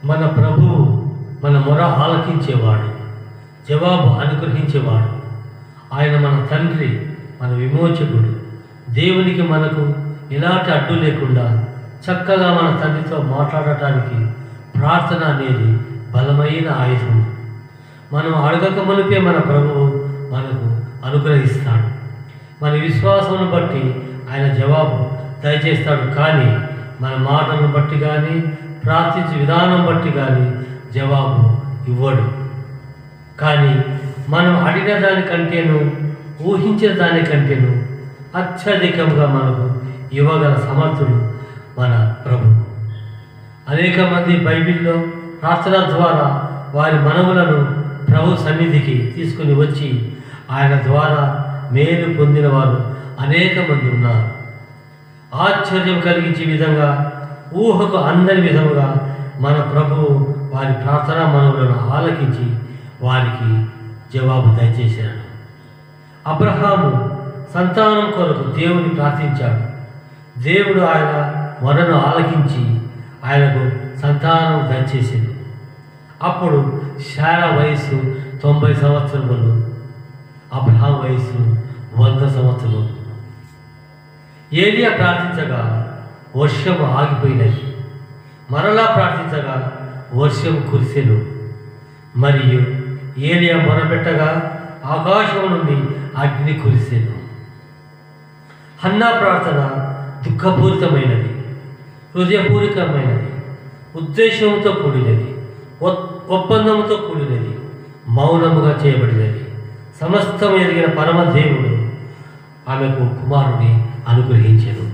మన ప్రభువు మన మొర ఆలకించేవాడు, జవాబు అనుగ్రహించేవాడు. ఆయన మన తండ్రి, మన విమోచకుడు. దేవునికి మనకు ఎలాంటి అడ్డు లేకుండా చక్కగా మన తండ్రితో మాట్లాడటానికి ప్రార్థన అనేది బలమైన ఆయుధం. మనం అడగక మునిపే మన ప్రభువు మనకు అనుగ్రహిస్తాడు. మన విశ్వాసమును బట్టి ఆయన జవాబు దయచేస్తాడు. కానీ మన మాటలను బట్టి కానీ ప్రార్థించే విధానం బట్టి కానీ జవాబు ఇవ్వడు. కానీ మనం అడిగిన దానికంటేను ఊహించిన దానికంటేను అత్యధికంగా మనకు ఇవ్వగల సమర్థుడు మన ప్రభు. అనేక మంది బైబిల్లో ప్రార్థన ద్వారా వారి మనవులను ప్రభు సన్నిధికి తీసుకుని వచ్చి ఆయన ద్వారా మేలు పొందిన వారు అనేక మంది ఉన్నారు. ఆశ్చర్యం కలిగించే విధంగా, ఊహకు అందని విధముగా మన ప్రభువు వారి ప్రార్థనా మనవులను ఆలకించి వారికి జవాబు దయచేశాడు. అబ్రహాము సంతానం కొరకు దేవుని ప్రార్థించాడు. దేవుడు ఆయన మొరను ఆలకించి ఆయనకు సంతానం దయచేసింది. అప్పుడు శారా వయస్సు 90 సంవత్సరములు, అబ్రహాం వయస్సు 100 సంవత్సరములు. ఏలియా ప్రార్థించగా వర్షం ఆగిపోయినది, మరలా ప్రార్థించగా వర్షం కురిసెను. మరియు ఏలియా మొరపెట్టగా ఆకాశం నుండి అగ్ని కురిసెను. హన్నా ప్రార్థన దుఃఖపూరితమైనది, హృదయపూర్వకమైనది, ఉద్దేశంతో కూడినది, ఒప్పందంతో కూడినది, మౌనముగా చేయబడినది. సమస్తం ఎదిగిన పరమదేవుడు ఆమెకు కుమారుని అనుగ్రహించెను.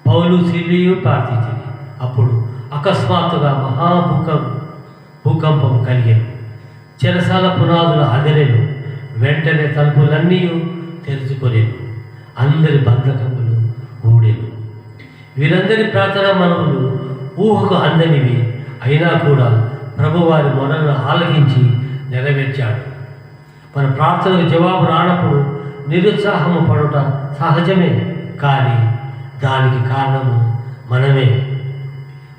పౌలు సిలియు ప్రార్థించింది. అప్పుడు అకస్మాత్తుగా భూకంపం కలిగెను. చెరసాల పునాదులు అదిరెను. వెంటనే తలుపులన్నీ తెరుచుకొనేను. అందరి బంధకములు ఊడెను. వీరందరి ప్రార్థనా మనవులు ఊహకు అందనివి అయినా కూడా ప్రభువారి మొరను ఆలకించి నెరవేర్చాడు. మన ప్రార్థనకు జవాబు రానప్పుడు నిరుత్సాహము పడుట సహజమే. కానీ దానికి కారణము మనమే.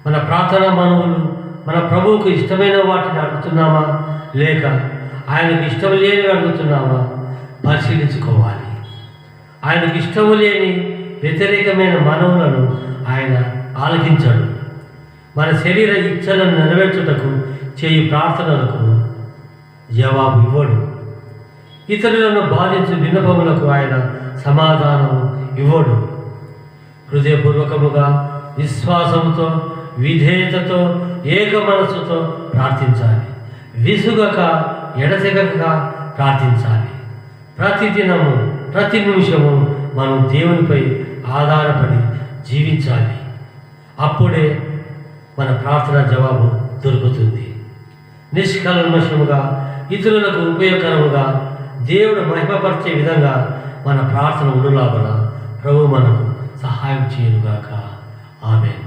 మన ప్రార్థనా మనవులు మన ప్రభువుకు ఇష్టమైన వాటిని అడుగుతున్నామా, లేక ఆయనకు ఇష్టం లేని అడుగుతున్నామా పరిశీలించుకోవాలి. ఆయనకు ఇష్టము లేని వ్యతిరేకమైన మనవులను ఆయన ఆలకించాడు. మన శరీర ఇచ్చలను నెరవేర్చుటకు చేయు ప్రార్థనలకు జవాబు ఇవ్వడు. ఇతరులను బాధించు విన్నపములకు ఆయన సమాధానం ఇవ్వడు. హృదయపూర్వకముగా, విశ్వాసముతో, విధేయతతో, ఏక మనస్సుతో ప్రార్థించాలి. విసుగక, ఎడతెగక ప్రార్థించాలి. ప్రతిదినము, ప్రతి నిమిషము మనం దేవునిపై ఆధారపడి జీవించాలి. అప్పుడే మన ప్రార్థన జవాబు దొరుకుతుంది. నిష్కల్మషముగా, ఇతరులకు ఉపయోగకరముగా, దేవుడు మహిమపరిచే విధంగా మన ప్రార్థన ఉండులాగున ప్రభు మనకు సహాయం చేయనుగాక. ఆమేన్.